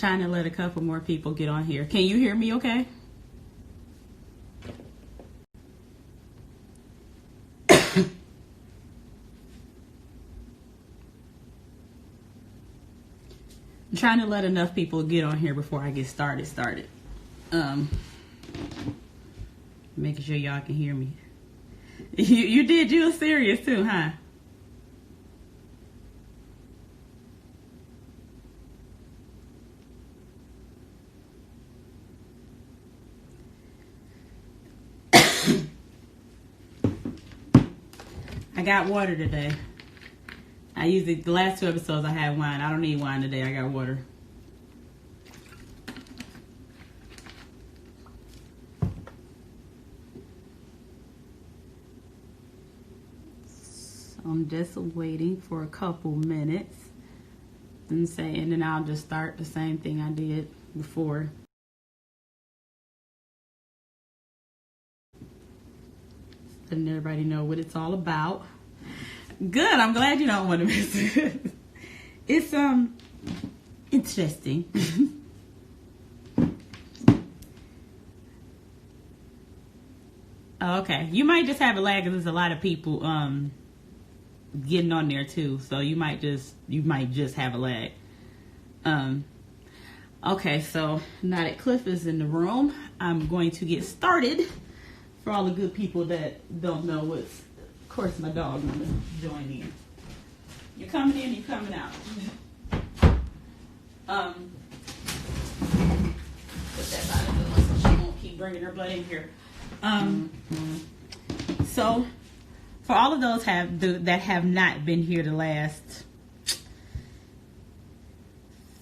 Trying to let a couple more people get on here. Can you hear me okay? I'm trying to let enough people get on here before I get started. Making sure y'all can hear me. You did. You were serious too, huh? I got water today. I usually, the last 2 episodes I had wine. I don't need wine today. I got water. So I'm just waiting for a couple minutes and then I'll just start the same thing I did before. Letting everybody know what it's all about. Good. I'm glad you don't want to miss it. It's interesting. Oh, okay. You might just have a lag because there's a lot of people getting on there too. So you might just have a lag. Okay, so now that Cliff is in the room, I'm going to get started. For all the good people that don't know what's, of course, my dog gonna join in. You're coming in, you're coming out. Put that by the door so she won't keep bringing her blood in here. So, for all of those that have not been here the last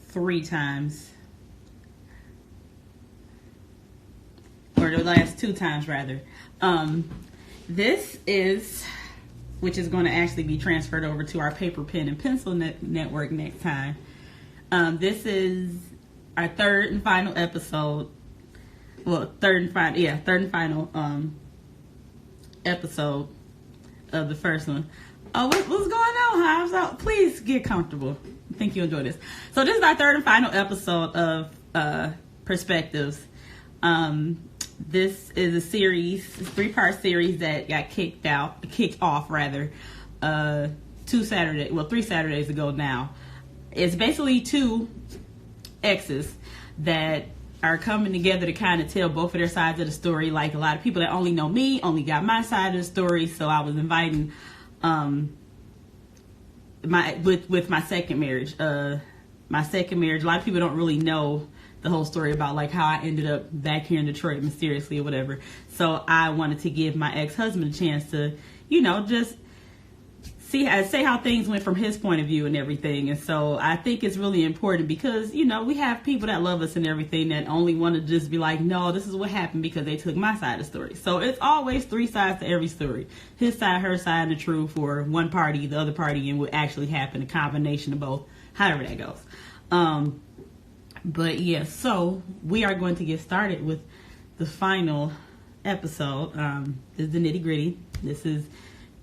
3 times, or the last 2 times rather, this is, which is going to actually be transferred over to our paper, pen, and pencil network next time. This is our third and final episode. Well, third and final episode of the first one. Oh, what's going on, Hives? So please get comfortable. I think you'll enjoy this. So this is our third and final episode of Perspectives. This is a series, a 3-part series that got kicked off 3 Saturdays ago now. It's basically 2 exes that are coming together to kind of tell both of their sides of the story. Like a lot of people that only know me, only got my side of the story. So I was inviting with my second marriage. A lot of people don't really know the whole story about like how I ended up back here in Detroit mysteriously or whatever. So I wanted to give my ex-husband a chance to, just say how things went from his point of view and everything. And so I think it's really important because, we have people that love us and everything that only want to just be like, no, this is what happened because they took my side of the story. So it's always 3 sides to every story. His side, her side, and the truth, or one party, the other party, and what actually happened, a combination of both, however that goes. But yeah, so we are going to get started with the final episode. This is the nitty gritty. This is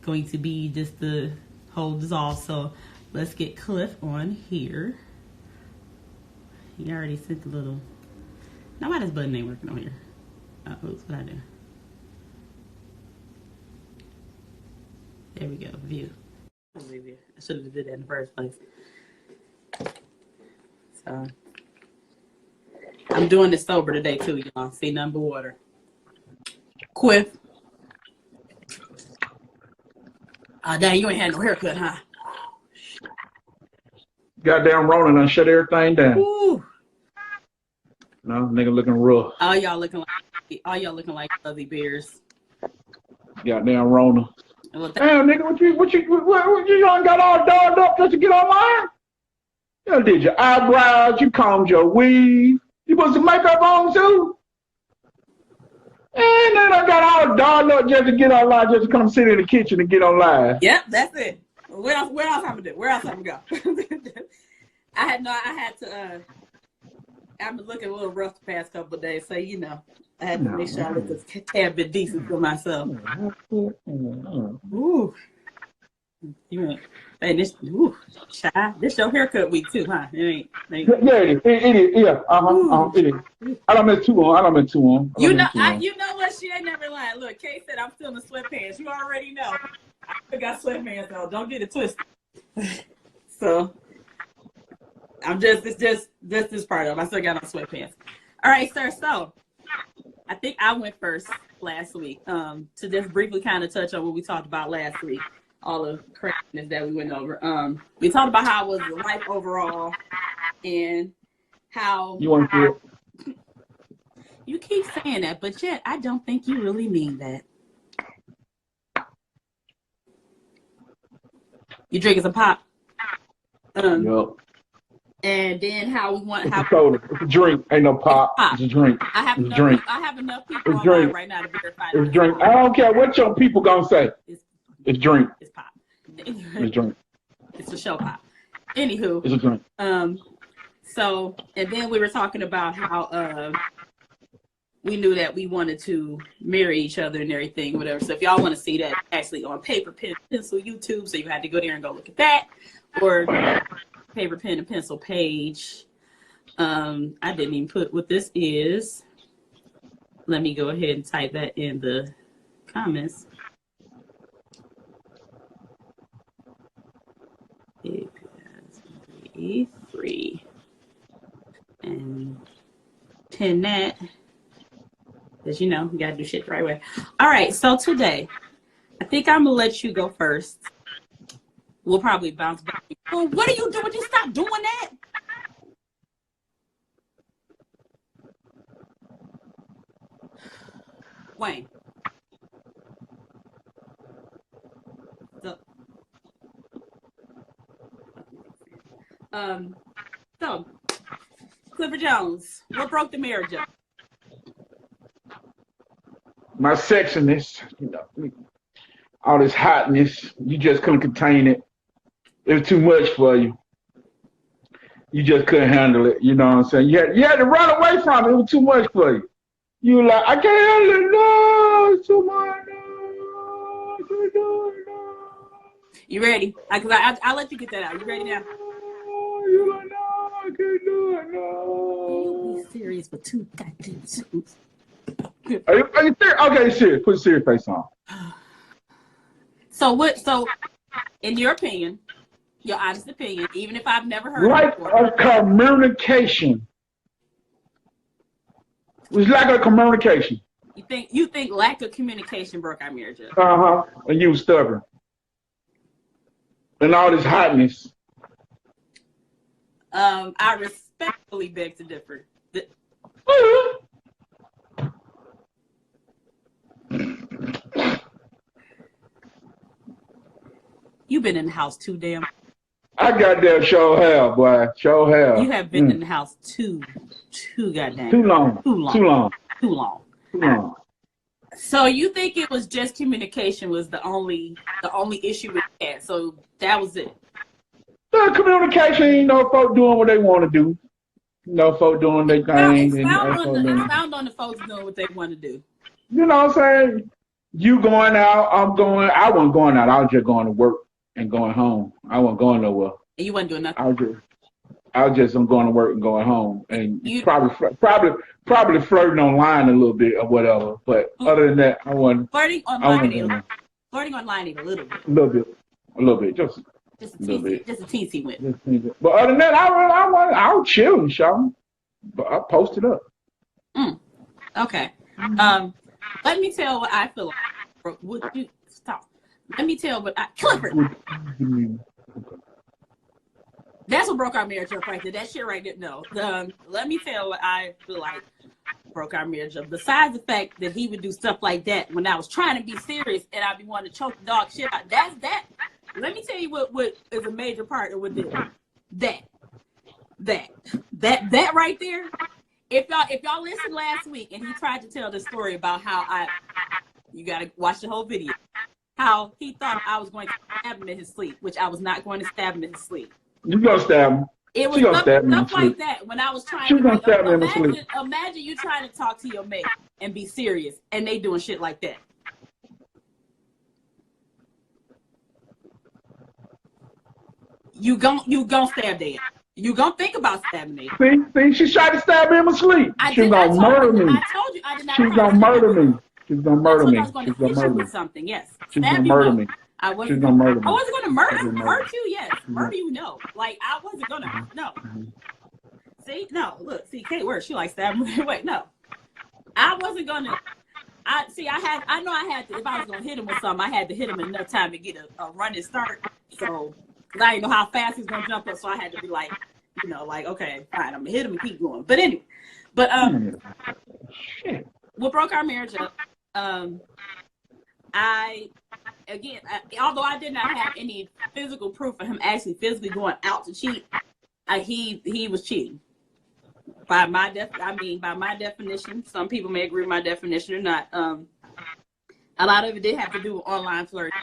going to be just the whole dissolve. So let's get Cliff on here. He already sent a little. Now why this button ain't working on here? Oops, what I do? There we go. View. I should have did that in the first place. So. I'm doing this sober today too, y'all. See, nothing but water. Quiff. Dang, you ain't had no haircut, huh? Goddamn Rona done shut everything down. Ooh. No, nigga looking rough. All y'all looking like fuzzy bears. Goddamn Rona. Well, damn, nigga, what you done got all dolled up just to get online? You done did your eyebrows, you combed your weave. You put some makeup on too? And then I got all dolled up just to get online, just to come sit in the kitchen and get on live. Yep, that's it. Where else I'm gonna do? Where else I'm gonna go? I've been looking a little rough the past couple of days, so I had to make sure I look a tad bit decent for myself. Ooh. You ain't. Hey, this, this your haircut week too, huh? Yeah, it is. Yeah, it is. I don't miss two on. You know, you know what? She ain't never lied. Look, Kay said I'm still in sweatpants. You already know. I still got sweatpants though. Don't get it twisted. So it's just this part of it. I still got on sweatpants. All right, sir. So I think I went first last week. To just briefly kind of touch on what we talked about last week. All the craziness that we went over. We talked about how it was life overall and how you want to. You keep saying that, but yet I don't think you really mean that. You drinking some pop? Yep. And then how we want it's a drink, ain't no pop. It's a drink. I have enough people it's online right now to verify. It's drink. I don't care what your people gonna say. It's drink. It's pop. It's drink. It's a show pop. Anywho. It's a drink. So and then we were talking about how we knew that we wanted to marry each other and everything, whatever. So if y'all want to see that actually on paper, pen, pencil, YouTube, so you had to go there and go look at that, or paper, pen, and pencil page. I didn't even put what this is. Let me go ahead and type that in the comments. E3 and pin that. Because, you know, you got to do shit the right way. All right. So today, I think I'm going to let you go first. We'll probably bounce back. Oh, what are you doing? Just stop doing that. Wayne. So, Clifford Jones, what broke the marriage up? My sexiness, you know, all this hotness, you just couldn't contain it. It was too much for you. You just couldn't handle it. You know what I'm saying? You had to run away from it. It was too much for you. You were like, I can't handle it. No, it's too much. No, I can't do it. No. You ready? I'll let you get that out. You ready now? You're like, no, I can't do it. No. Be serious for 2 goddamn seconds. Are you serious? Okay, serious. Put a serious face on. So in your opinion, your honest opinion, even if I've never heard like it before, a communication. It was lack of communication. You think lack of communication broke our marriage up? And you was stubborn. And all this hotness. I respectfully beg to differ. You've been in the house too damn. I got that show hell, boy. Show hell. You have been in the house too goddamn. Too long. So you think it was just communication was the only issue we had? So that was it. The communication, you know, folk doing what they want to do. You know, folk doing their thing. Expound on the folks doing what they want to do. You know what I'm saying? You going out, I wasn't going out. I was just going to work and going home. I wasn't going nowhere. And you wasn't doing nothing? I'm going to work and going home. And you probably flirting online a little bit or whatever. But other than that, I wasn't. Flirting online a little bit. A little bit. Just a teensy win. But other than that, I was chilling, Sean. But I posted up. Okay. Let me tell what I feel like. Would you stop? Let me tell what Clifford. That's what broke our marriage up right there. That shit right there. No. Let me tell what I feel like broke our marriage up. Besides the fact that he would do stuff like that when I was trying to be serious and I'd be wanting to choke the dog shit out. That's that. Let me tell you what is a major part of what did that right there. If y'all listened last week and he tried to tell the story about how you gotta watch the whole video, how he thought I was going to stab him in his sleep, which I was not going to stab him in his sleep. You gonna stab him? It was stuff like that when I was trying to imagine you trying to talk to your mate and be serious and they doing shit like that. you gon' stab Dad. You gonna think about stabbing me. See, she tried to stab me in my sleep. She's gonna murder me. I told you I did not. She's gonna murder me. She's gonna murder me. I was going to hit you with something. Yes. She's gonna murder me. I wasn't. She's gonna murder me. I wasn't going to hurt you. Yes. Murder you. No. Like I wasn't gonna. No. See, no. Look, see, Kate, where she like stabbing me. Wait, no. I wasn't gonna. I know I had to. If I was gonna hit him with something, I had to hit him enough time to get a running start. So, cause I didn't know how fast he was gonna jump up, so I had to be like, like, okay, fine, I'm gonna hit him and keep going. But anyway, what broke our marriage up? Although I did not have any physical proof of him actually physically going out to cheat, he was cheating. By my definition. Some people may agree with my definition or not. A lot of it did have to do with online flirting.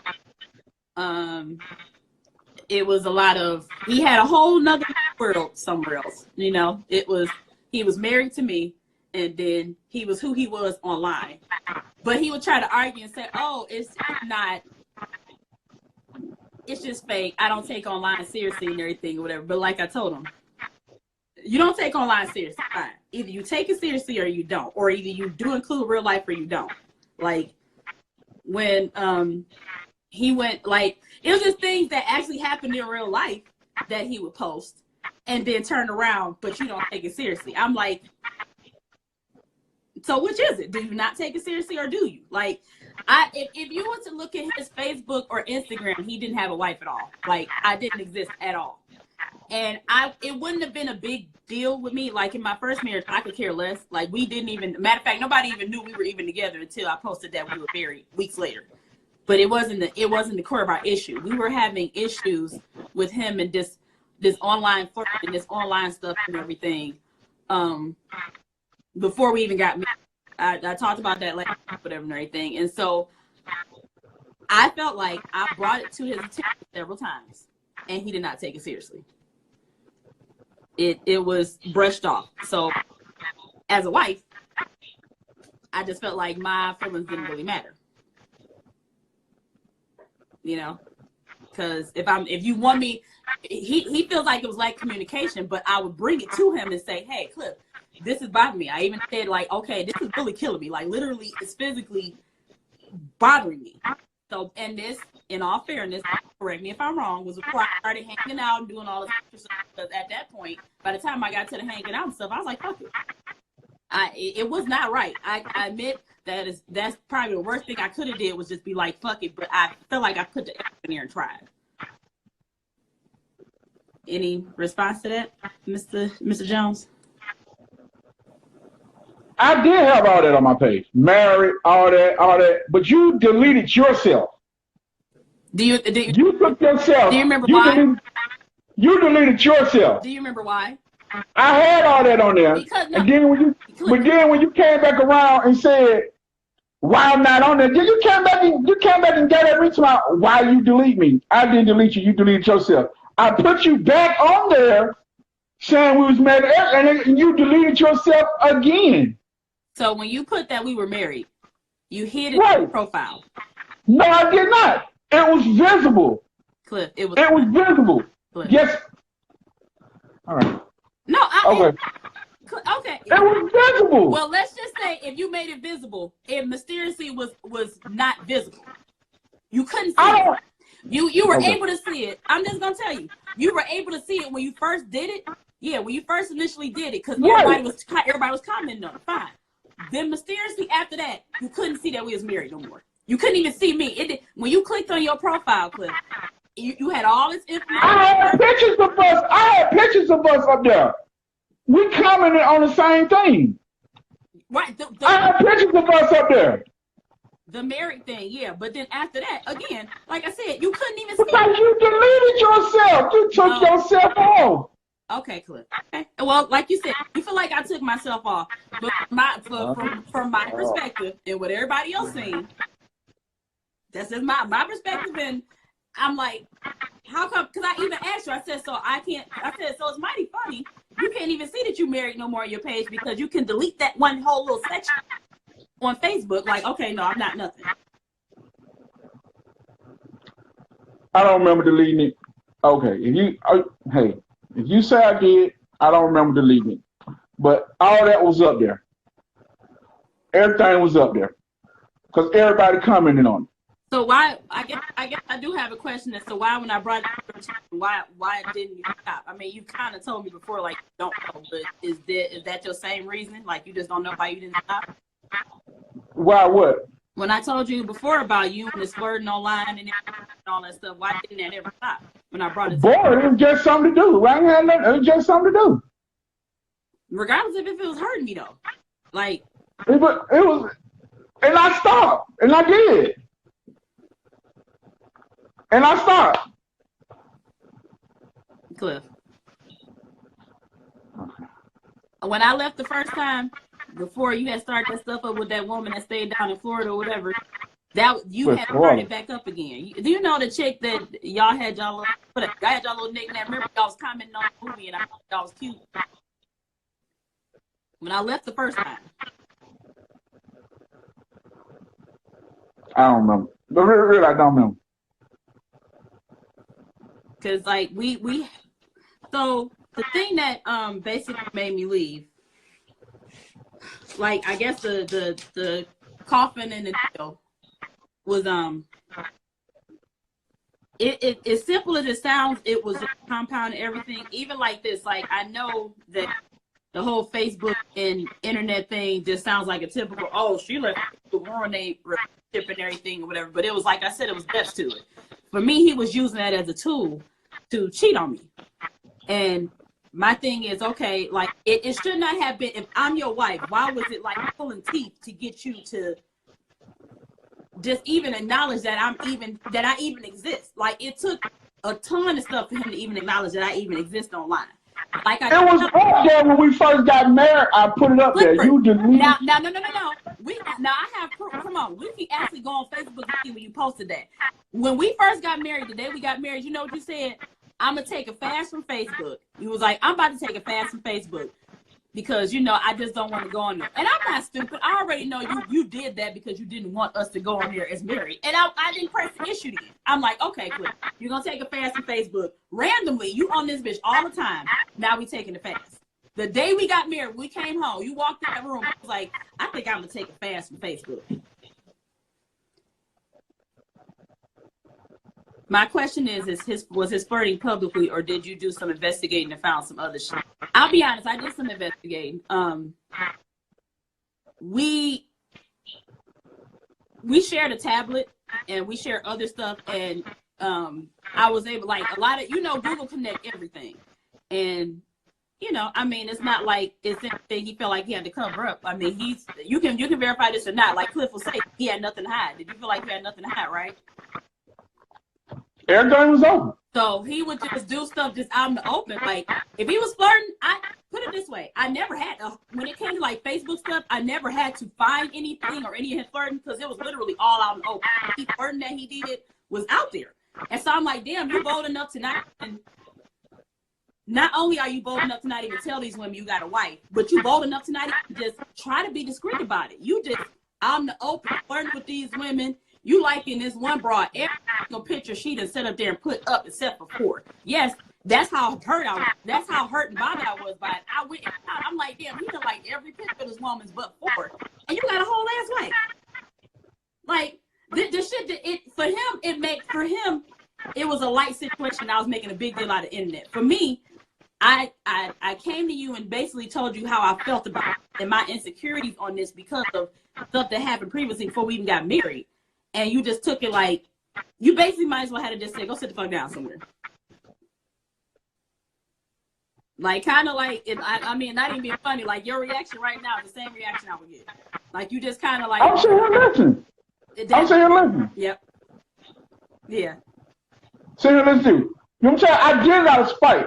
It was a lot of, he had a whole nother world somewhere else. He was married to me, and then he was who he was online. But he would try to argue and say, oh, it's just fake. I don't take online seriously and everything or whatever. But like I told him, you don't take online seriously. Fine. Either you take it seriously or you don't. Or either you do include real life or you don't. Like when he went, like, it was just things that actually happened in real life that he would post and then turn around, but you don't take it seriously. I'm like, so which is it? Do you not take it seriously or do you? Like, if you were to look at his Facebook or Instagram, he didn't have a wife at all. Like, I didn't exist at all. And it wouldn't have been a big deal with me. Like in my first marriage, I could care less. Like we didn't even, matter of fact, nobody even knew we were even together until I posted that we were married weeks later. But it wasn't the core of our issue. We were having issues with him and this online flirting and this online stuff and everything. Before we even got married, I talked about that last whatever and everything. And so I felt like I brought it to his attention several times, and he did not take it seriously. It was brushed off. So as a wife, I just felt like my feelings didn't really matter. Because if you want me, he feels like it was like communication, but I would bring it to him and say, hey, Cliff, this is bothering me. I even said like, okay, this is really killing me. Like literally it's physically bothering me. So, and this, in all fairness, correct me if I'm wrong, was before I started hanging out and doing all this extra stuff. Because at that point, by the time I got to the hanging out and stuff, I was like, fuck it. It was not right. I admit that's probably the worst thing I could have did was just be like, fuck it. But I felt like I put the effort in there and tried. Any response to that, Mr. Jones? I did have all that on my page. Married, all that. But you deleted yourself. You took yourself. Do you remember why? You deleted yourself. Do you remember why? I had all that on there. And then when you came back around and said, why I'm not on there, then you came back and got that reach about why you delete me. I didn't delete you. You deleted yourself. I put you back on there saying we was married, and you deleted yourself again. So when you put that we were married, you hid it in your profile. No, I did not. It was visible. Cliff, it was visible. Cliff. Yes. All right. No, okay. It was visible. Well, let's just say if you made it visible, it mysteriously was not visible. You couldn't see it. You were able to see it. I'm just gonna tell you, you were able to see it when you first did it. Yeah, when you first initially did it, because everybody was commenting on it. Fine. Then mysteriously after that, you couldn't see that we was married no more. You couldn't even see me. When you clicked on your profile, Cliff, you had all this information. I had pictures of us up there. We commented on the same thing. Right. I had pictures of us up there. The married thing, yeah. But then after that, again, like I said, you couldn't even see. Because you deleted yourself. You took yourself off. Okay, Cliff. Okay. Well, like you said, you feel like I took myself off, but from my perspective and what everybody else seen, that's just my perspective. And I'm like, how come? Because I even asked you. I said, so I can't. I said, so it's mighty funny. You can't even see that you married no more on your page because you can delete that one whole little section on Facebook. Like, okay, no, I'm not nothing. I don't remember deleting it. Okay, hey, if you say I did, I don't remember deleting it. But all that was up there. Everything was up there because everybody commented on it. So why? I guess I do have a question as to why when I brought it to why didn't you stop? I mean, you kind of told me before, like you don't know, but is that your same reason? Like you just don't know why you didn't stop? Why what? When I told you before about you and this flirting online and all that stuff, why didn't that ever stop? When I brought it to you? It was just something to do. It was just something to do. Regardless of if it was hurting me though, like it was, and I stopped, and I did. And I stopped. Cliff. When I left the first time, before you had started that stuff up with that woman that stayed down in Florida or whatever, that you had started back up again. Do you know the chick that y'all had y'all little nickname? Remember y'all was commenting on the movie and I thought y'all was cute. When I left the first time. I don't remember. But really, I don't remember. Cause like so the thing that basically made me leave, like I guess the coffin and the deal was it as simple as it sounds, it was just compound everything. Even like this, like I know that the whole Facebook and internet thing just sounds like a typical, oh, she left the ruinate relationship and everything or whatever. But it was like I said, it was depth to it. For me, he was using that as a tool to cheat on me. And my thing is, okay, like it should not have been, if I'm your wife, why was it like pulling teeth to get you to just even acknowledge that I even exist? Like it took a ton of stuff for him to even acknowledge that I even exist online. Like it was up there when we first got married. I put it up there. You deleted. No. I have proof. Come on, we can actually go on Facebook and see when you posted that. When we first got married, the day we got married, you know what you said? I'm gonna take a fast from Facebook. You was like, I'm about to take a fast from Facebook because I just don't want to go on there. And I'm not stupid. I already know you did that because you didn't want us to go on there as married. And I didn't press the issue then. I'm like, okay, Cliff, you're gonna take a fast from Facebook randomly. You on this bitch all the time. Now we taking the fast. The day we got married, we came home. You walked in that room. I was like, I think I'm gonna take a fast from Facebook. My question is was his flirting publicly, or did you do some investigating and found some other shit? I'll be honest, I did some investigating. We shared a tablet and we shared other stuff, and I was able, like, a lot of Google connect everything, and I mean, it's not like it's anything he felt like he had to cover up. I mean, you can verify this or not. Like Cliff will say, he had nothing to hide. Did you feel like you had nothing to hide, right? Everything was open. So he would just do stuff just out in the open. Like if he was flirting, I put it this way: I never had when it came to like Facebook stuff, I never had to find anything or any of his flirting because it was literally all out in the open. He flirting that he did was out there, and so I'm like, damn, you bold enough to not. And not only are you bold enough to not even tell these women you got a wife, but you bold enough to not even just try to be discreet about it. You just out in the open flirting with these women. You liking this one broad, every single picture she done set up there and put up except for 4. Yes, that's how hurt I was. That's how hurt and bothered I was by it. I went, I'm like, damn, he done like every picture of this woman's but 4. And you got a whole ass wife. Like, the shit that for him, it was a light situation. I was making a big deal out of the internet. For me, I came to you and basically told you how I felt about it and my insecurities on this because of stuff that happened previously before we even got married. And you just took it like, you basically might as well have to just say, go sit the fuck down somewhere. Like, kind of like, I mean, not even being funny, like your reaction right now is the same reaction I would get. Like, you just kind of like. I'm saying listen. I'm saying listen. Yep. Yeah. Saying listen. You know what I'm saying? I did it out of spite.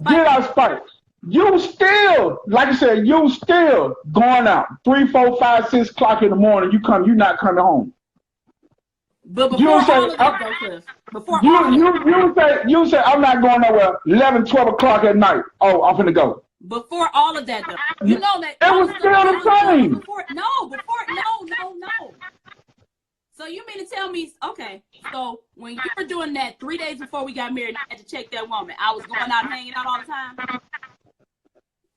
Did it out of spite. You still, like I said, you still going out 3, 4, 5, 6 o'clock in the morning. You not coming home. But before all of that, though, Cliff, you say I'm not going nowhere. 11, 12 o'clock at night. Oh, I'm finna go. Before all of that, though, you know that it was still the same. No. So you mean to tell me, okay, so when you were doing that 3 days before we got married, I had to check that woman. I was going out and hanging out all the time?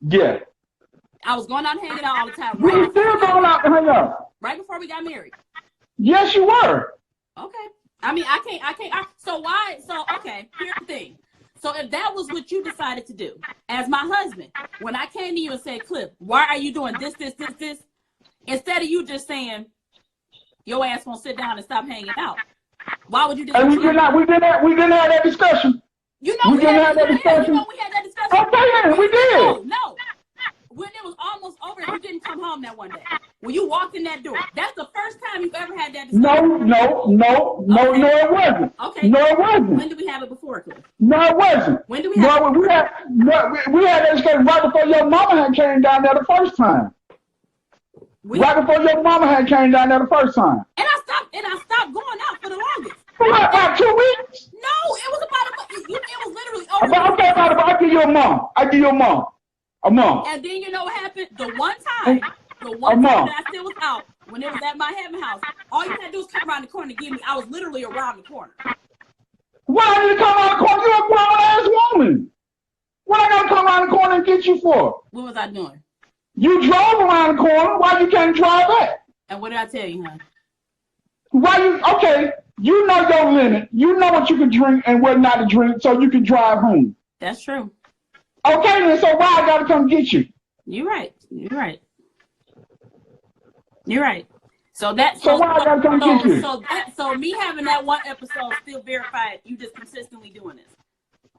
Yeah. I was going out and hanging out all the time. You were still going out to hang out. Right before we got married. Yes, you were. Okay. I mean, I can't. So why? So, okay, here's the thing. So if that was what you decided to do, as my husband, when I came to you and said, Cliff, why are you doing this, instead of you just saying, your ass won't sit down and stop hanging out, why would you just? And we didn't have that discussion. You know we had that discussion. You know we had that discussion. Okay, then, we did. No. When it was almost over, you didn't come home that one day. When you walked in that door, that's the first time you've ever had that discussion. No, it wasn't. Okay. No, it wasn't. When did we have it before, Cliff? No, it wasn't. When did we have it? We had that discussion right before your mama had came down there the first time. Right before your mama had came down there the first time. And I stopped going out for the longest. For about 2 weeks? No, it was about it was literally over. Okay, I give you a month. A month. And then you know what happened? The one time that I still was out, when it was at my heaven house, all you had to do was come around the corner and give me. I was literally around the corner. Why did you come around the corner? You're a grown ass woman. What I gotta come around the corner and get you for? What was I doing? You drove around the corner. Why you can't drive back? And what did I tell you, hon? Okay, you know your limit. You know what you can drink and what not to drink, so you can drive home. That's true. Okay, then, so why I gotta come get you? You're right. So why I gotta come get you? So me having that one episode still verified you just consistently doing this.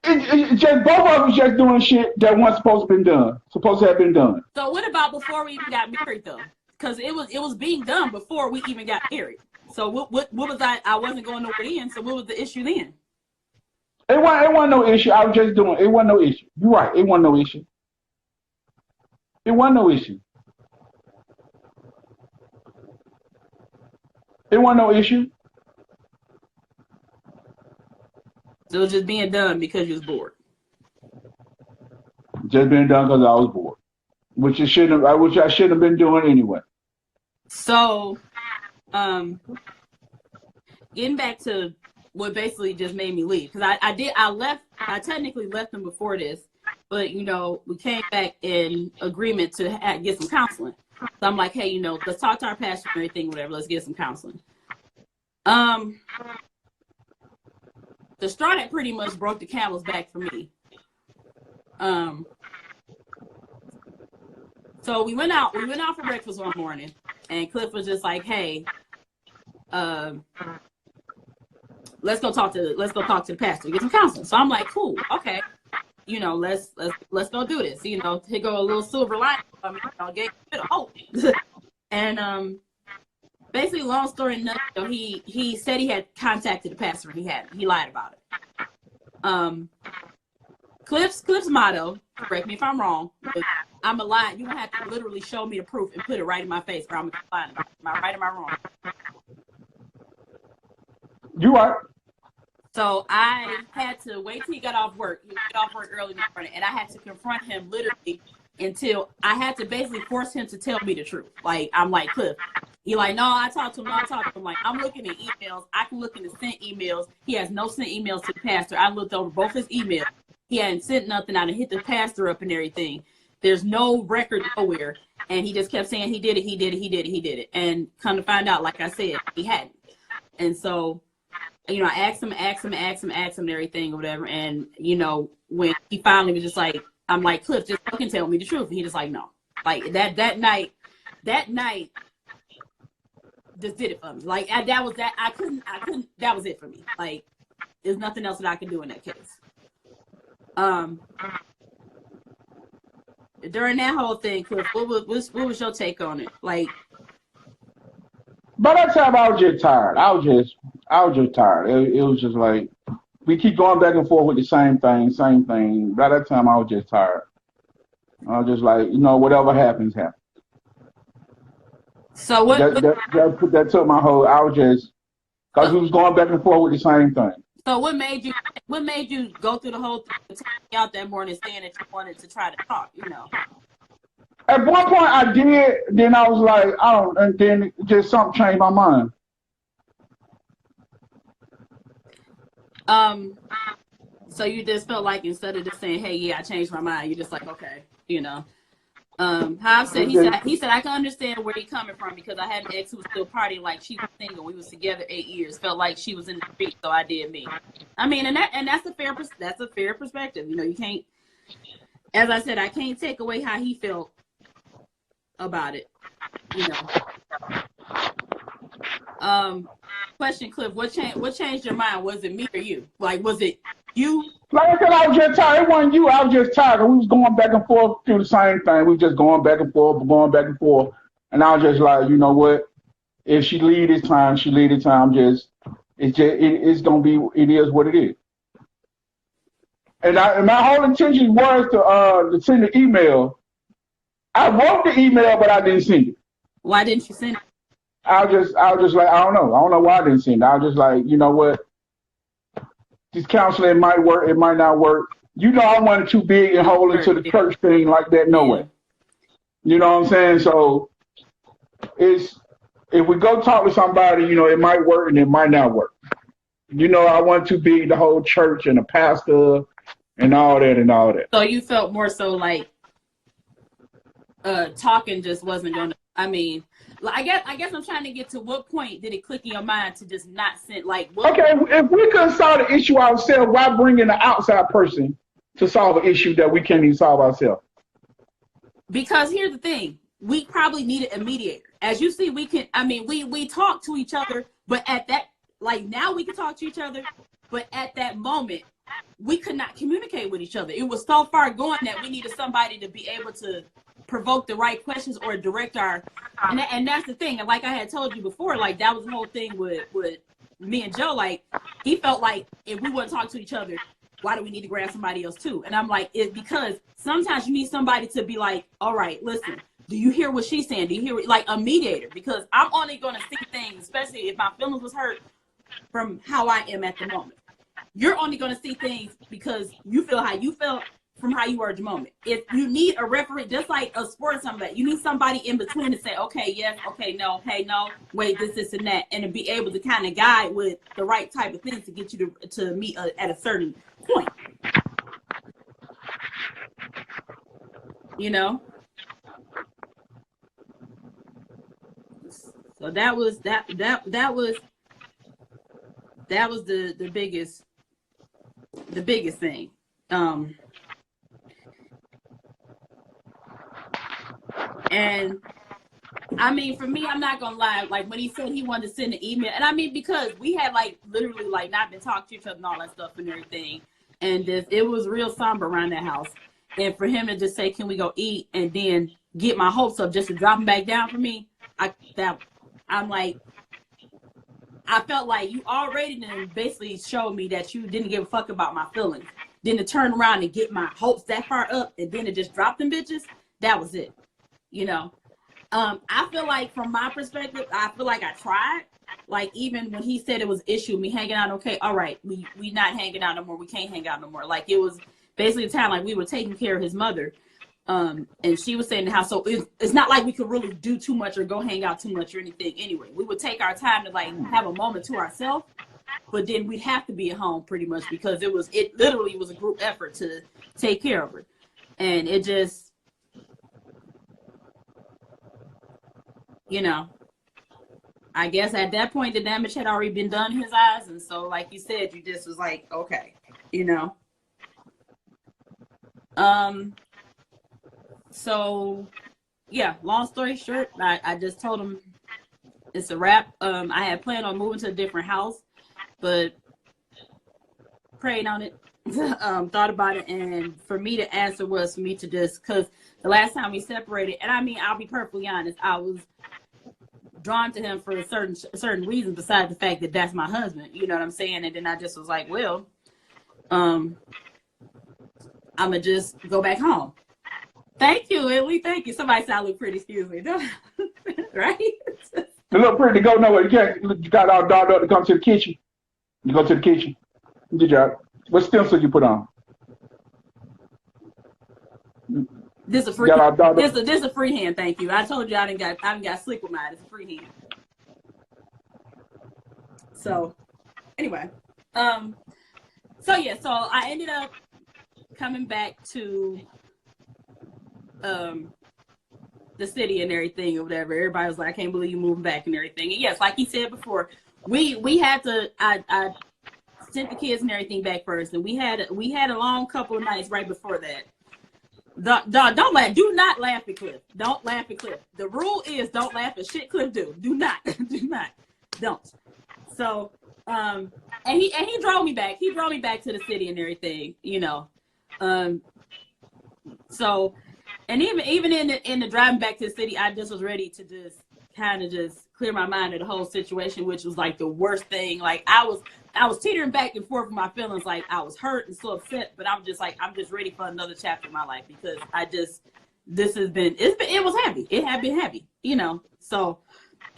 It just both of us just doing shit that wasn't supposed to have been done. So what about before we even got married though? Because it was being done before we even got married. So what was I wasn't going nowhere then. So what was the issue then? It wasn't no issue. I was just doing. It wasn't no issue. You're right. It wasn't no issue. It wasn't no issue. It wasn't no issue. So it was just being done because you was bored. Just being done because I was bored, which I shouldn't have been doing anyway. So, getting back to what basically just made me leave, because I technically left them before this, but we came back in agreement to get some counseling. So I'm like, hey, let's talk to our pastor and everything, whatever. Let's get some counseling. The straw that pretty much broke the camel's back for me. So we went out for breakfast one morning, and Cliff was just like, hey, let's go talk to the pastor, get some counseling. So I'm like, cool, okay, let's go do this. Here go a little silver lining. Get a bit of hope. And basically, long story enough, he said he had contacted the pastor and he lied about it. Cliff's motto, correct me if I'm wrong, but I'm a lie. You have to literally show me the proof and put it right in my face, or I'm gonna lie about it. Am I right or am I wrong? You are. So I had to wait till he got off work. He got off work early in the morning, and I had to confront him literally until I had to basically force him to tell me the truth. Like, I'm like, Cliff. He like, no, I talked to him. Like, I'm looking at emails. I can look in the sent emails. He has no sent emails to the pastor. I looked over both his emails. He hadn't sent nothing. I done hit the pastor up and everything. There's no record nowhere. And he just kept saying he did it. And come to find out, like I said, he hadn't. And so, I asked him and everything or whatever. And, when he finally was just like, I'm like, Cliff, just fucking tell me the truth. And he just like, no. Like, that night just did it for me. Like, that was that. I couldn't, that was it for me. Like, there's nothing else that I could do in that case. During that whole thing, Cliff, what was your take on it? Like, by that time, I was just tired. I was just tired. It was just like, we keep going back and forth with the same thing. By that time, I was just tired. I was just like, whatever happens, happens. So what? That took my whole. I was just, because we was going back and forth with the same thing. So what made you go through the whole thing, out that morning saying that you wanted to try to talk? At one point I did. Then I was like, and then just something changed my mind. Um, so you just felt like instead of just saying, "Hey, yeah, I changed my mind," you just like, okay, you know. How said he said I can understand where he coming from because I had an ex who was still partying like she was single. We was together 8 years. Felt like she was in the street, so I did me. I mean, and that's a fair perspective. You know, you can't. As I said, I can't take away how he felt about it. You know. Question, Cliff. What changed your mind? Was it me or you? Like, was it you? Like I said, I was just tired. It wasn't you. I was just tired. We was going back and forth through the same thing. We was just going back and forth, going back and forth. And I was just like, you know what? If she leave this time, she leave this time. It's gonna be. It is what it is. And my whole intention was to send the email. I wrote the email, but I didn't send it. Why didn't you send it? I was just like, I don't know. I don't know why I didn't send it. I was just like, you know what? This counseling, it might work, it might not work. You know, I wasn't too big and whole into the church thing like that, no way. You know what I'm saying? So if we go talk to somebody, you know, it might work and it might not work. You know, I wasn't too big the whole church and the pastor and all that. So you felt more so like talking just wasn't gonna. I mean, I guess I'm trying to get to what point did it click in your mind to just not send like. Okay, if we could solve the issue ourselves, why bring in an outside person to solve an issue that we can't even solve ourselves? Because here's the thing, we probably needed a mediator. As you see, we can. I mean, we talk to each other, but at that, like now we can talk to each other, but at that moment, we could not communicate with each other. It was so far gone that we needed somebody to be able to provoke the right questions or direct our, and that's the thing. And like I had told you before, like that was the whole thing with me and Joe. Like he felt like if we wouldn't talk to each other, why do we need to grab somebody else too? And I'm like, it's because sometimes you need somebody to be like, all right, listen, do you hear what she's saying? Do you hear like a mediator? Because I'm only going to see things, especially if my feelings was hurt, from how I am at the moment. You're only going to see things because you feel how you felt from how you were at the moment. If you need a referee, just like a sport or something, like that, you need somebody in between to say, okay, yes, okay, no, hey, no, wait, this, and that, and to be able to kind of guide with the right type of things to get you to meet at a certain point. You know? So that was the biggest thing. And I mean, for me, I'm not gonna lie. Like when he said he wanted to send an email, and I mean because we had like literally like not been talking to each other and all that stuff and everything, and it was real somber around that house. And for him to just say, "Can we go eat?" and then get my hopes up just to drop him back down for me, I'm like, I felt like you already then basically showed me that you didn't give a fuck about my feelings. Then to turn around and get my hopes that far up and then to just drop them bitches, that was it. You know, I feel like from my perspective, I feel like I tried. Like even when he said it was issue, me hanging out, okay, all right, we not hanging out no more. We can't hang out no more. Like it was basically a time like we were taking care of his mother. And she was saying how so it's not like we could really do too much or go hang out too much or anything anyway. We would take our time to like have a moment to ourselves, but then we'd have to be at home pretty much because it literally was a group effort to take care of her. And it just, you know, I guess at that point the damage had already been done in his eyes. And so like you said, you just was like, okay, you know. So yeah, long story short, I just told him it's a wrap. I had planned on moving to a different house, but prayed on it, thought about it, and for me to answer was for me to just, because the last time we separated, and I mean, I'll be perfectly honest, I was drawn to him for a certain reason besides the fact that that's my husband, you know what I'm saying? And then I just was like, well, I'm gonna just go back home. Thank you, Lily. Thank you. Somebody said I look pretty, excuse me. Right? You look pretty to go nowhere. You got all dolled up to come to the kitchen. You go to the kitchen. Good job. What stencil you put on? This a free this a free hand, thank you. I told you I didn't got slick with mine. It's a free hand. So anyway. So I ended up coming back to the city and everything or whatever. Everybody was like, I can't believe you moving back and everything. And yes, like he said before, we had to I sent the kids and everything back first, and we had a long couple of nights right before that. Don't laugh. Do not laugh at Cliff. Don't laugh at Cliff. The rule is don't laugh at shit Cliff do. Do not. Don't. So and he drove me back. He drove me back to the city and everything, you know. So, and even in the driving back to the city, I just was ready to just kind of just clear my mind of the whole situation, which was like the worst thing. Like I was teetering back and forth with my feelings. Like I was hurt and so upset, but I'm just ready for another chapter in my life because it was heavy. It had been heavy, you know. So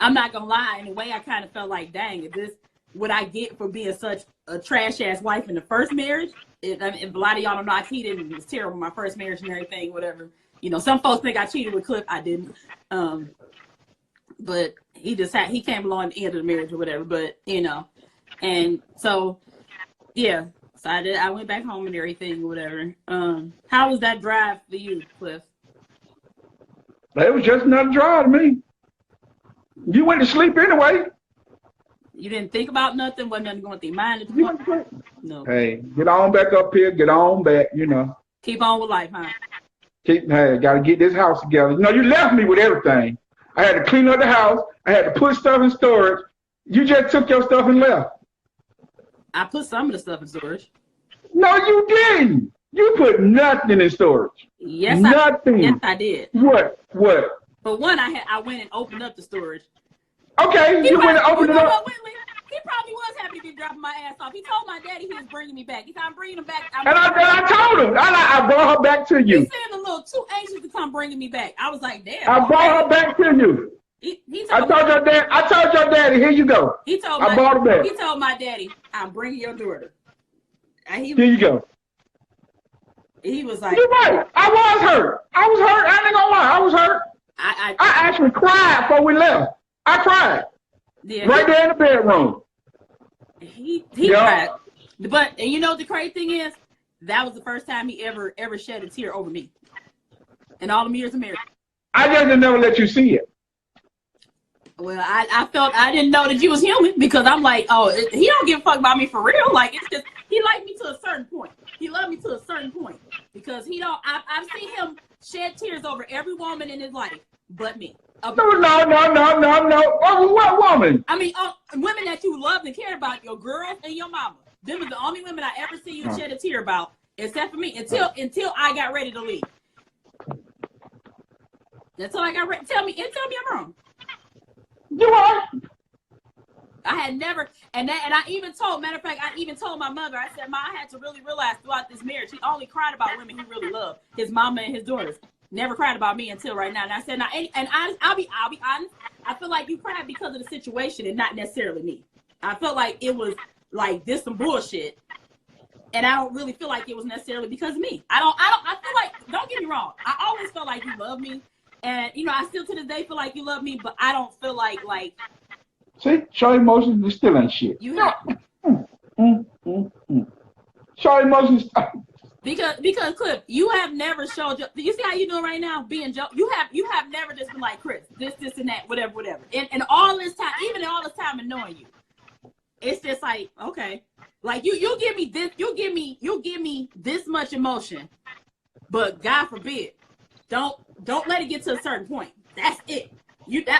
I'm not gonna lie. In a way, I kind of felt like, dang, is this what I get for being such a trash ass wife in the first marriage? I mean, a lot of y'all don't know I cheated and it was terrible in my first marriage and everything, whatever. You know, some folks think I cheated with Cliff. I didn't. But he came along at the end of the marriage or whatever. But you know, and so yeah, so I went back home and everything or whatever. How was that drive for you, Cliff? It was just another drive to me. You went to sleep anyway. You didn't think about nothing. Wasn't nothing going through your mind. You went to sleep. No. Hey, get on back up here. Get on back. You know. Keep on with life, huh? Hey, got to get this house together. You know, you left me with everything. I had to clean up the house. I had to put stuff in storage. You just took your stuff and left. I put some of the stuff in storage. No, you didn't. You put nothing in storage. Yes, nothing. Yes, I did. What? But one, I went and opened up the storage. Okay, you went and opened it up. He probably was happy to be dropping my ass off. He told my daddy he was bringing me back. He said, I'm bringing him back. And I told him. I brought her back to you. He seemed a little too anxious to come bringing me back. I was like, damn. I brought her back to you. I told your daddy, here you go. I brought her back. He told my daddy, I'm bringing your daughter. Here you go. He was like, you're right. I was hurt. I ain't gonna lie. I was hurt. I actually cried before we left. I cried. Yeah, right there in the bedroom. He cried. But and you know what the crazy thing is? That was the first time he ever shed a tear over me. In all the years of marriage. I just didn't never let you see it. Well, I didn't know that you was human because I'm like, oh, he don't give a fuck about me for real. Like it's just he liked me to a certain point. He loved me to a certain point because he don't. I've seen him shed tears over every woman in his life, but me. No. What woman? I mean, women that you loved and cared about, your girls and your mama. Them are the only women I ever see you shed a tear about, except for me. Until I got ready to leave. Until I got ready. Tell me I'm wrong. You are. I had never, and I even told. Matter of fact, I even told my mother. I said, "Ma, I had to really realize throughout this marriage, he only cried about women he really loved, his mama and his daughters. Never cried about me until right now." And I said, I'll be honest. I feel like you cried because of the situation and not necessarily me. I felt like it was like this some bullshit, and I don't really feel like it was necessarily because of me. I feel like, don't get me wrong. I always felt like you love me, and you know, I still to this day feel like you love me, but I don't feel like. See, show emotions is still ain't shit. You have. Show emotions. Because Cliff, you have never showed. You see how you doing right now, being Joe. You have never just been like Chris, this and that, whatever. And all this time, even in all this time of knowing you, it's just like, okay, like you give me this, you give me this much emotion, but God forbid, don't let it get to a certain point. That's it.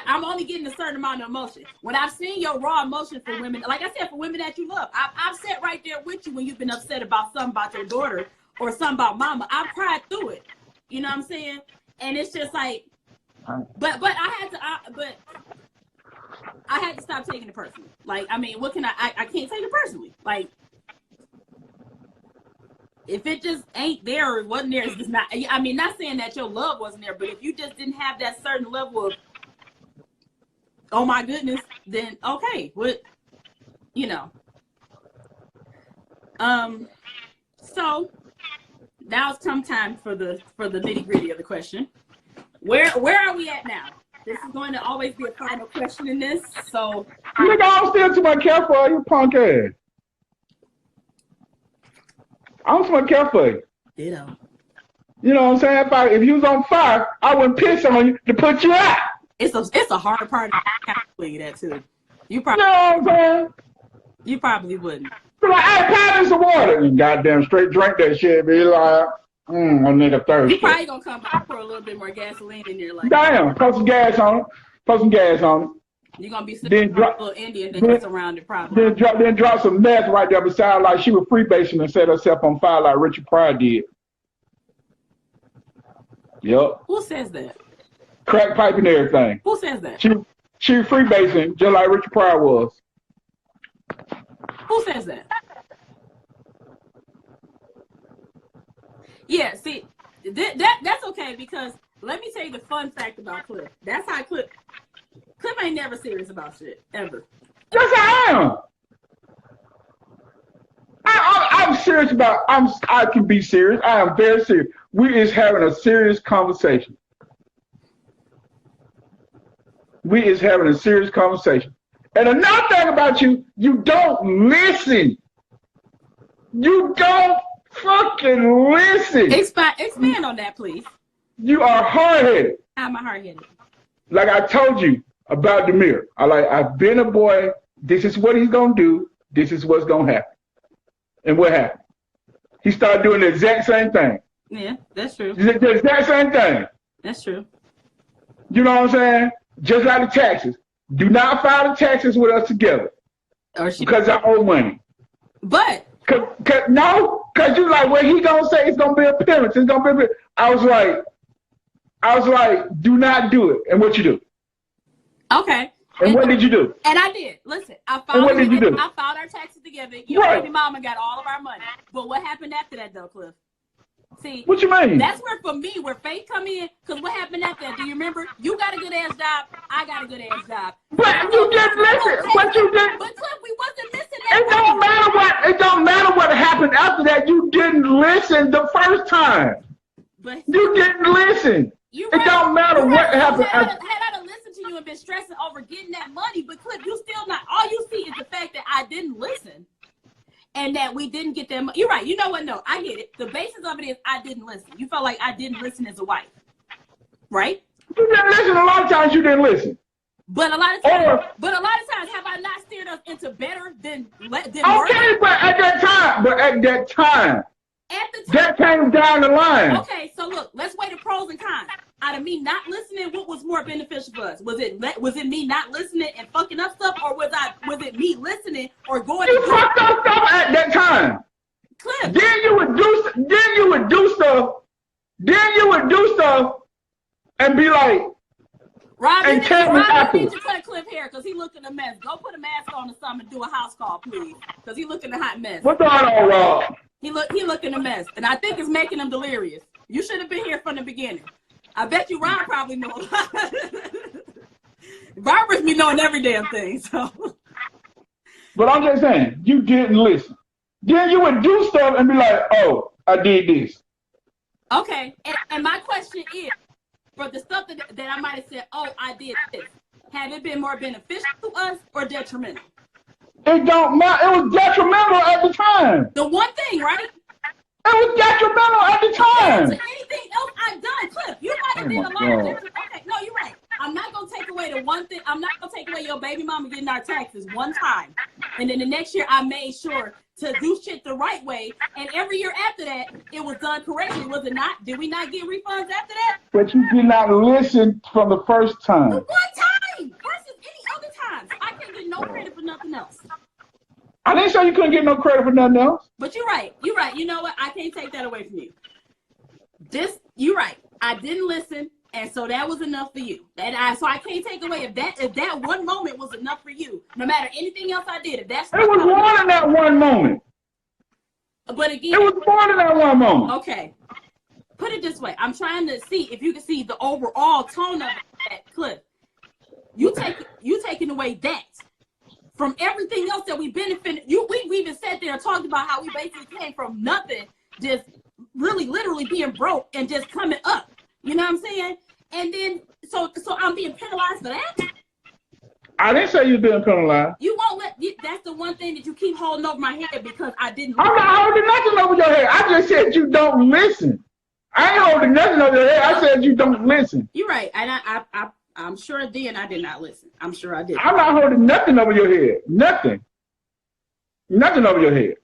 I'm only getting a certain amount of emotion. When I've seen your raw emotion for women, like I said, for women that you love, I've sat right there with you when you've been upset about something about your daughter or something about mama. I've cried through it. You know what I'm saying? And it's just like, but I had to stop taking it personally. Like, I mean, what can I can't take it personally. Like, if it just ain't there or wasn't there, it's just not. I mean, not saying that your love wasn't there, but if you just didn't have that certain level of, oh my goodness, then okay, what, you know. So now it's come time for the nitty gritty of the question. Where are we at now? This is going to always be a final question in this. So nigga, I'm still too much care for you, punk ass. I don't want to care for you. Ditto. You know what I'm saying? If you was on fire, I wouldn't piss on you to put you out. It's a hard part to tell you that too. You know what I'm saying? You probably wouldn't. Be like, hey, pass me some water. You goddamn straight drink that shit. Be like, a nigga thirsty. You probably gonna come back for a little bit more gasoline in there, like. Damn, put some gas on it. Put some gas on it. You're gonna be sitting with a little Indian that gets around it probably. Then drop some meth right there beside, like she was freebasing and set herself on fire like Richard Pryor did. Yep. Who says that? Crack pipe and everything. Who says that? She was freebasing just like Richard Pryor was. Who says that? Yeah, see, that's okay, because let me tell you the fun fact about Cliff. That's how Cliff ain't never serious about shit, ever. Yes, I am. I'm serious about, I can be serious. I am very serious. We is having a serious conversation. And another thing about you, you don't listen. You don't fucking listen. Expand on that, please. You are hard-headed. How am I hard-headed? Like I told you about Demir. I've been a boy. This is what he's going to do. This is what's going to happen. And what happened? He started doing the exact same thing. Yeah, that's true. The exact same thing. That's true. You know what I'm saying? Just like the taxes. Do not file the taxes with us together. Because I owe money. But. Because you like, what he going to say, it's going to be appearance. It's going to be I was like, do not do it. And what you do? Okay. And what did you do? And I did. Listen, I filed our taxes together. Your baby mama got all of our money. But what happened after that, though, Cliff? See, what you mean? That's where, for me, where faith come in. Because what happened after that? Do you remember? You got a good ass job. I got a good ass job. But you didn't listen. But you didn't. But Cliff, we wasn't listening. It don't matter what happened after that. You didn't listen the first time. But you didn't listen. It don't matter what happened. Had I listened to you and been stressing over getting that money, but Cliff, you still not. All you see is the fact that I didn't listen. And that we didn't get that money. You're right. You know what? No, I get it. The basis of it is I didn't listen. You felt like I didn't listen as a wife. Right? You didn't listen. A lot of times you didn't listen. But a lot of times, have I not steered us into better than okay, but at that time, that came down the line. Okay, so look, let's weigh the pros and cons. Out of me not listening, what was more beneficial for us? Was it me not listening and fucking up stuff, or was it me listening or going? You fucked up stuff at that time. Cliff. Then you would do stuff and be like, Rob, you need to cut Cliff hair because he looking a mess. Go put a mask on or something and do a house call, please, because he looking a hot mess. What's going on, Rob? He looking a mess, and I think it's making him delirious. You should have been here from the beginning. I bet you Ron probably know a lot. Barbara's be knowing every damn thing, so. But I'm just saying, you didn't listen. Then you would do stuff and be like, oh, I did this. Okay, and my question is, for the stuff that I might have said, oh, I did this, have it been more beneficial to us or detrimental? It don't matter. It was detrimental at the time. The one thing, right? It was detrimental at the time. To anything else I've done, Cliff, you might have did a lot of different. Okay, no, you're right. I'm not gonna take away the one thing. I'm not gonna take away your baby mama getting our taxes one time, and then the next year I made sure to do shit the right way, and every year after that it was done correctly. Was it not? Did we not get refunds after that? But you did not listen from the first time. The one time versus any other time. I can't get no credit for nothing else. I didn't say you couldn't get no credit for nothing else. But you're right. You're right. You know what? I can't take that away from you. You're right. I didn't listen, and so that was enough for you. So I can't take away if that one moment was enough for you. No matter anything else I did, it was more than that one moment. But again, it was more than that one moment. Okay. Put it this way. I'm trying to see if you can see the overall tone of that clip. You taking away that. From everything else that we benefited, we even sat there and talked about how we basically came from nothing, just really literally being broke and just coming up. You know what I'm saying? And then, so I'm being penalized for that? I didn't say you're being penalized. You won't let, that's the one thing that you keep holding over my head because I didn't. I'm not holding nothing over your head. I just said you don't listen. I ain't holding nothing over your head. I said you don't listen. You're right, and I'm sure then I did not listen. I'm sure I did. I'm not holding nothing over your head. Nothing over your head.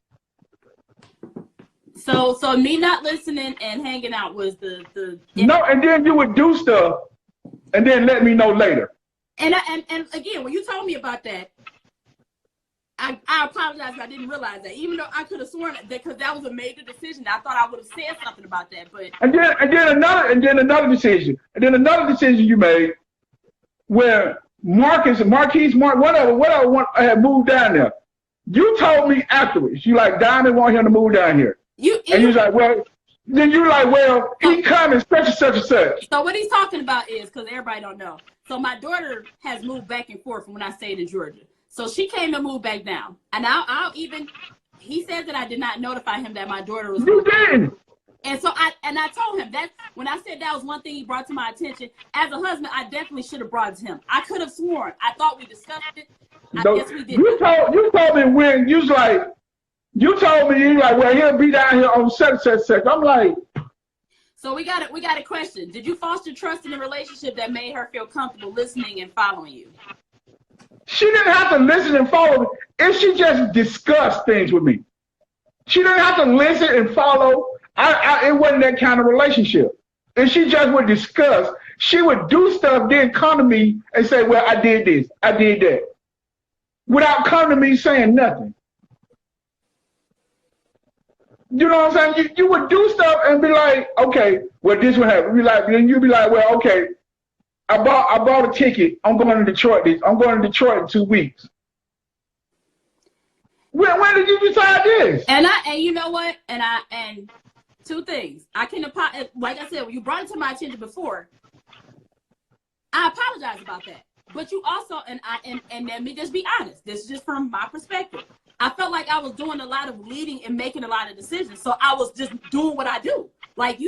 So me not listening and hanging out was the no, and then you would do stuff, and then let me know later. And again, when you told me about that, I apologize. I didn't realize that, even though I could have sworn that because that was a major decision. I thought I would have said something about that, but and then another decision you made where Mark, whatever had moved down there. You told me afterwards. You like Diamond want him to move down here. You was like, well, then you like, well, he coming such and such and such. So what he's talking about is because everybody don't know. So my daughter has moved back and forth from when I stayed in Georgia. So she came and moved back down. And he said that I did not notify him that my daughter was moving. You didn't. And so I told him that when I said that was one thing he brought to my attention, as a husband, I definitely should have brought it to him. I could have sworn. I thought we discussed it. I guess we didn't. You told me when you was like, well, he'll be down here on such and such. I'm like, so we got a question. Did you foster trust in a relationship that made her feel comfortable listening and following you? She didn't have to listen and follow me. If she just discussed things with me, she didn't have to listen and follow. It wasn't that kind of relationship. If she just would discuss, she would do stuff, then come to me and say, well, I did this, I did that, without coming to me saying nothing. You know what I'm saying? You would do stuff and be like, okay, well, this would happen. Then you'd be like, well, okay, I bought a ticket. I'm going to Detroit. I'm going to Detroit in 2 weeks. When did you decide this? And you know what? And two things. Like I said, when you brought it to my attention before, I apologize about that. But you also, and let me just be honest. This is just from my perspective. I felt like I was doing a lot of leading and making a lot of decisions. So I was just doing what I do. Like,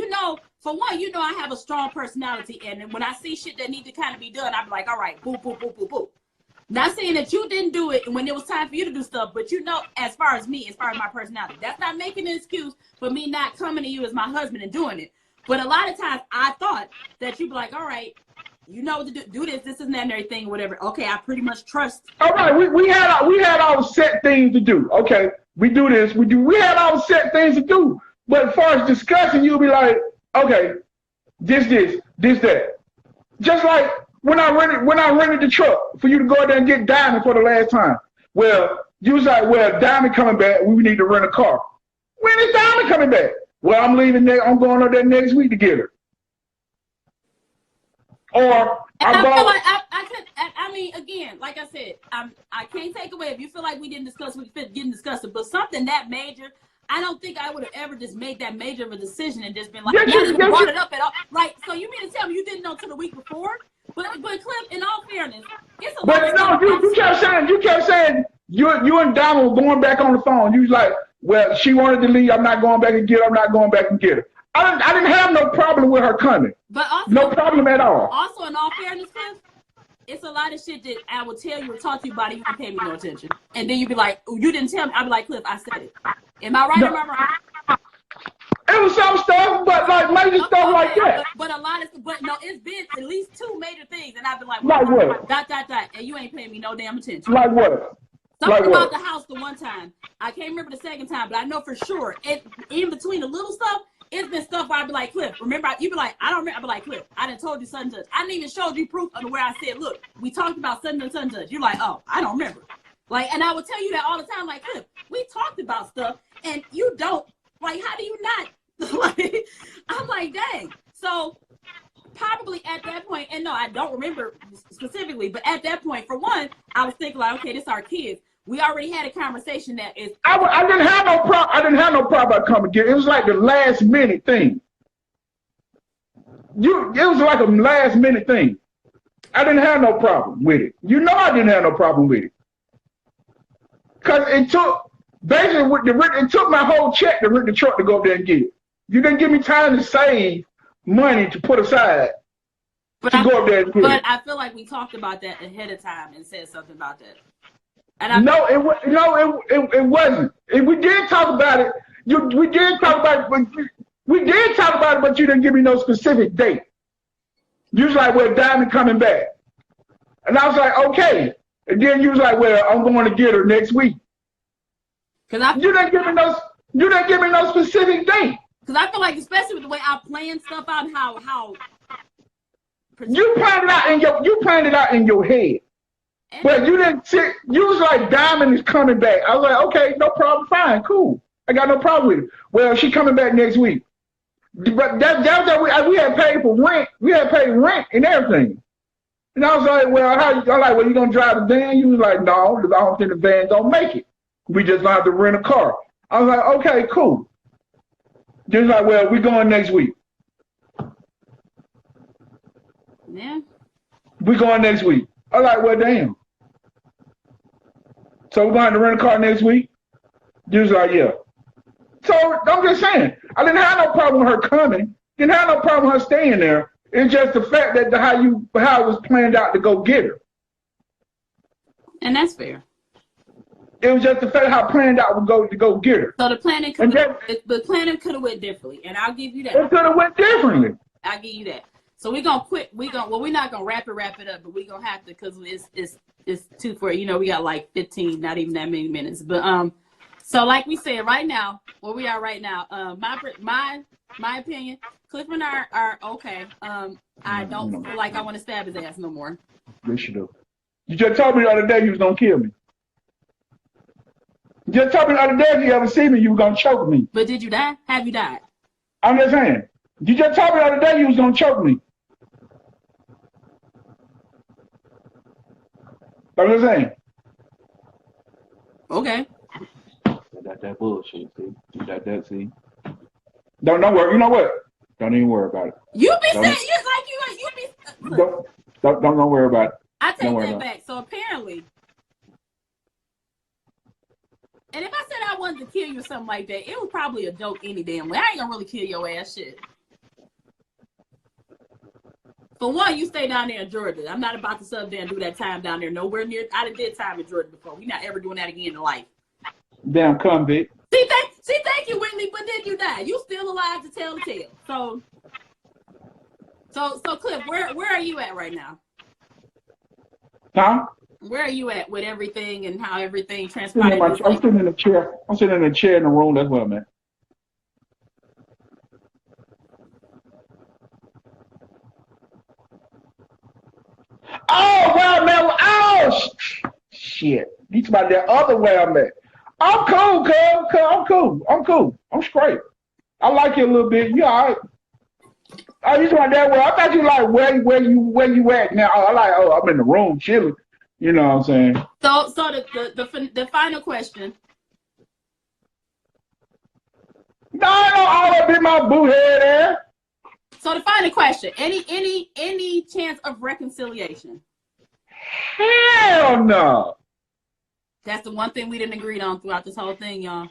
for one, I have a strong personality. And when I see shit that need to kind of be done, I'm like, all right, boop, boop, boop, boop, boop. Not saying that you didn't do it when it was time for you to do stuff, but as far as me, as far as my personality, that's not making an excuse for me not coming to you as my husband and doing it. But a lot of times I thought that you'd be like, all right, you know what to do this and that and everything, whatever. Okay, I pretty much trust. All right, we had our set things to do. Okay, we do this, we had our set things to do. But as far as discussing, you'll be like, okay, this, that. Just like when I rented the truck for you to go out there and get Diamond for the last time. Well, you was like, well, Diamond coming back, we need to rent a car. When is Diamond coming back? Well, I'm leaving I'm going up there next week to get her. Or I mean, again, like I said, I can't take away if you feel like we didn't discuss it, but something that major, I don't think I would have ever just made that major of a decision and just been like, not even brought it up at all. Like, so you mean to tell me you didn't know till the week before? But Cliff, in all fairness, it's a lot of stuff. But no, you kept saying you and Diamond were going back on the phone. You was like, well, she wanted to leave. I'm not going back and get her. I didn't have no problem with her coming. But also, no problem at all. Also, in all fairness, Cliff, it's a lot of shit that I will tell you or talk to you about, and you don't pay me no attention. And then you'd be like, oh, you didn't tell me. I'd be like, Cliff, I said it. Am I right or am I wrong? It was some stuff, but like major stuff like that. But a lot of, but no, it's been at least 2 major things, and I've been like, like what? Dot, and you ain't paying me no damn attention. Like what? Something about the house the one time. I can't remember the second time, but I know for sure. In between the little stuff, it's been stuff where I'd be like, Cliff, remember, you'd be like, I don't remember. I'd be like, Cliff, I done told you such and such. I didn't even showed you proof of where I said, look, we talked about such and such. You're like, oh, I don't remember. Like, and I would tell you that all the time, like, Cliff, we talked about stuff, and you don't. Like, how do you not? Like, I'm like, dang. So probably at that point, and no, I don't remember specifically, but at that point, for one, I was thinking like, okay, this is our kids. We already had a conversation that is. I didn't have no problem. I didn't have no problem about coming again. It was like the last minute thing. It was like a last minute thing. I didn't have no problem with it. I didn't have no problem with it. Cause it took it took my whole check to rent the truck to go up there and get it. You didn't give me time to save money to put aside to go up there and get it. But I feel like we talked about that ahead of time and said something about that. No, it wasn't. We did talk about it. We did talk about it, but we did talk about it, but you didn't give me no specific date. You was like, well, Diamond coming back. And I was like, okay. And then you was like, well, I'm going to get her next week. You didn't give me no specific date. Because I feel like, especially with the way I plan stuff out, how you planned it out in your head. But you didn't sit. You was like, Diamond is coming back. I was like, okay, no problem, fine, cool. I got no problem with it. Well, she coming back next week. But that we had paid for rent. We had paid rent and everything. And I was like, well, I'm like, well, you gonna drive the van? You was like, no, because I don't think the van gonna make it. We just gonna have to rent a car. I was like, okay, cool. Just like, well, we going next week. Yeah. We going next week. I was like, well, damn. So we're going to rent a car next week? She was like, yeah. So I'm just saying, I didn't have no problem with her coming. Didn't have no problem with her staying there. It's just the fact that how it was planned out to go get her. And that's fair. It was just the fact how planned out to go get her. So the planning could have went differently, and I'll give you that. It could have went differently. I'll give you that. So we're gonna quit. We're not gonna wrap it up, but we're gonna have to, because it's 2:40. We got like 15, not even that many minutes. But so like we said, right now, where we are right now, my opinion, Cliff and I are okay. I don't feel like I want to stab his ass no more. Yes, you do. You just told me the other day you was gonna kill me. You just told me the other day if you ever see me, you were gonna choke me. But did you die? Have you died? I'm just saying. You just told me the other day you was gonna choke me. I'm just saying. Okay. That bullshit, see? See? Don't worry. You know what? Don't even worry about it. You be saying you be. Don't worry about it. I take that back. So apparently, and if I said I wanted to kill you or something like that, it was probably a joke any damn way. I ain't gonna really kill your ass, shit. For one, you stay down there in Georgia. I'm not about to sub there and do that time down there. Nowhere near. I did time in Georgia before. We're not ever doing that again in life. Damn convict. Thank you, Whitney. But then you died. You still alive to tell the tale. So Cliff, where are you at right now? Huh? Where are you at with everything and how everything transpired? I'm sitting in a chair. I'm sitting in a chair in the room. That's where I'm at. Oh, well, man. Oh, shit. He's about the other way I'm at. I'm cool, cuz. I'm cool. I'm straight. I like you a little bit. You all right? Oh, you talking that way? I thought you like where you at now. I'm in the room chilling. You know what I'm saying? So the final question. No, all up in my boo head there. So the final question: any chance of reconciliation? Hell no. That's the one thing we didn't agree on throughout this whole thing, y'all.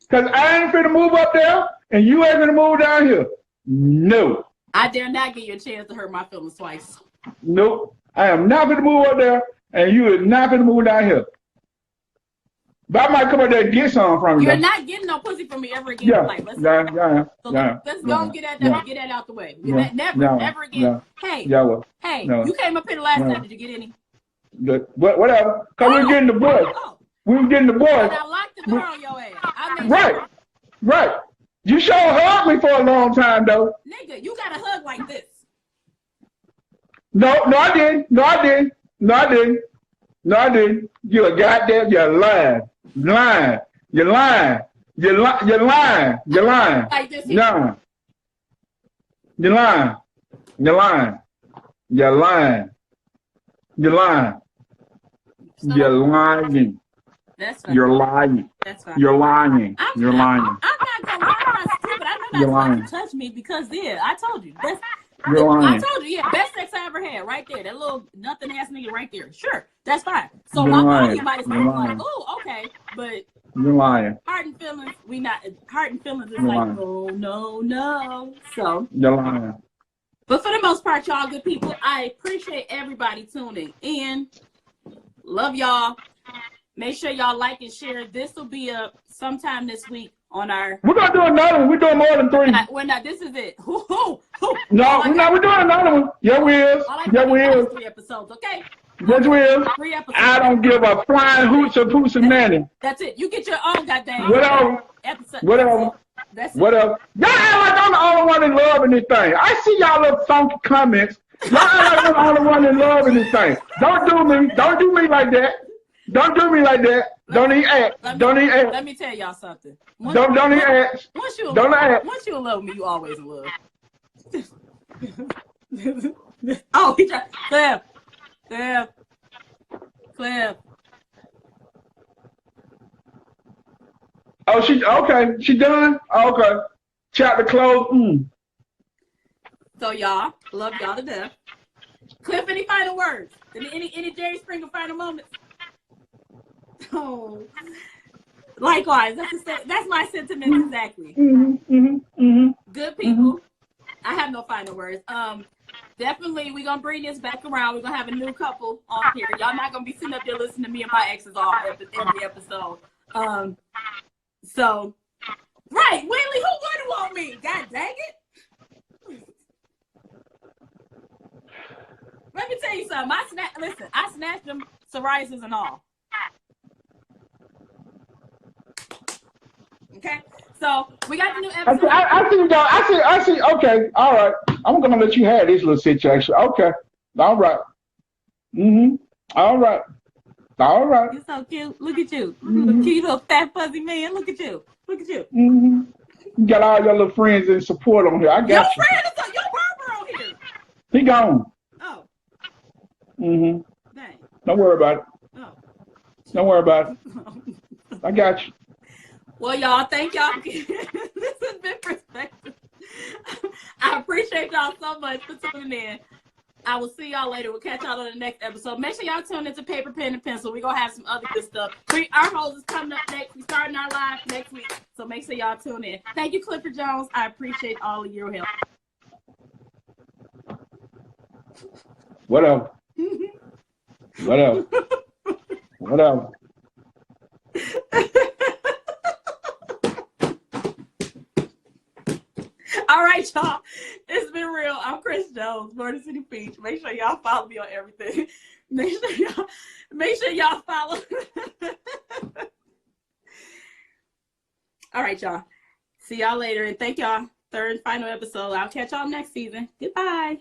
Cause I ain't finna move up there, and you ain't finna move down here. No. I dare not give you a chance to hurt my feelings twice. Nope. I am not finna move up there, and you is not finna move down here. But I might come up there and get something from you. You're not getting no pussy from me ever again in life. Let's go and get that out the way. Never again. Hey, you came up here the last time. Did you get any? Whatever. Cause we were getting the boys. We were getting the boys. And I locked the door on your ass. Right. You sure hugged me for a long time though. Nigga, you got a hug like this. No, I didn't. You're you're lying. You're lying. Like this here. No. You're lying. That's fine. You're lying. That's fine. You're lying. I'm not gonna lie. I'm not stupid. I know You're lying. not to touch me because I told you. You're lying. I told you, best sex I ever had, right there. That little nothing ass nigga right there. Sure, that's fine. So You're my lying. body might have been like, oh, okay, but you're lying. Heart and feelings is you're like, lying. No. So you're lying. But for the most part, y'all good people. I appreciate everybody tuning in. Love y'all. Make sure y'all like and share. This will be up sometime this week on our. We're gonna do another one. We're doing more than 3. We're not. This is it. No, we're doing another one. Yeah, we is. Yeah, we is. 3 episodes, okay? Yes, we is. 3 episodes. I don't give a flying hoots or poots and nanny. That's it. You get your own goddamn whatever. episode. Whatever. That's it. Whatever. Y'all act like I'm the only one in love in this thing. I see y'all little funky comments. Y'all act like I'm the only one in love in this thing. Don't do me. Don't do me like that. Don't do me like that. Don't even act. Don't even act. Let me tell y'all something. Don't even act. Once you in love with me, you always in love. Oh, he tried. Cliff. Oh, okay. She done? Oh, okay. Chapter closed. So y'all, love y'all to death. Cliff, any final words? Any Jerry Springer final moments? Oh, likewise. That's my sentiments exactly. Good people. I have no final words. Definitely, we're gonna bring this back around. We're gonna have a new couple on here. Y'all not gonna be sitting up there listening to me and my exes all every episode. So, right, Whitley, who wouldn't want me? God dang it! Let me tell you something. I snatched them psoriasis and all. Okay, so we got the new episode. I see. Okay, all right. I'm gonna let you have this little situation. Okay, all right. All right. All right. You're so cute. Look at you. You look cute, little fat fuzzy man. Look at you. You got all your little friends and support on here. I got your you. Friend is your barber on here. He gone. Oh. Dang. Don't worry about it. Oh. Don't worry about it. I got you. Well, y'all, thank y'all. This has been Perspective. I appreciate y'all so much for tuning in. I will see y'all later. We'll catch y'all on the next episode. Make sure y'all tune into Paper, Pen, and Pencil. We're going to have some other good stuff. Our host is coming up next. We're starting our live next week. So make sure y'all tune in. Thank you, Clifford Jones. I appreciate all of your help. Whatever. All right, y'all. It's been real. I'm Krys Jones, Border City Peach. Make sure y'all follow me on everything. Make sure y'all follow. All right, y'all. See y'all later. And thank y'all. 3rd and final episode. I'll catch y'all next season. Goodbye.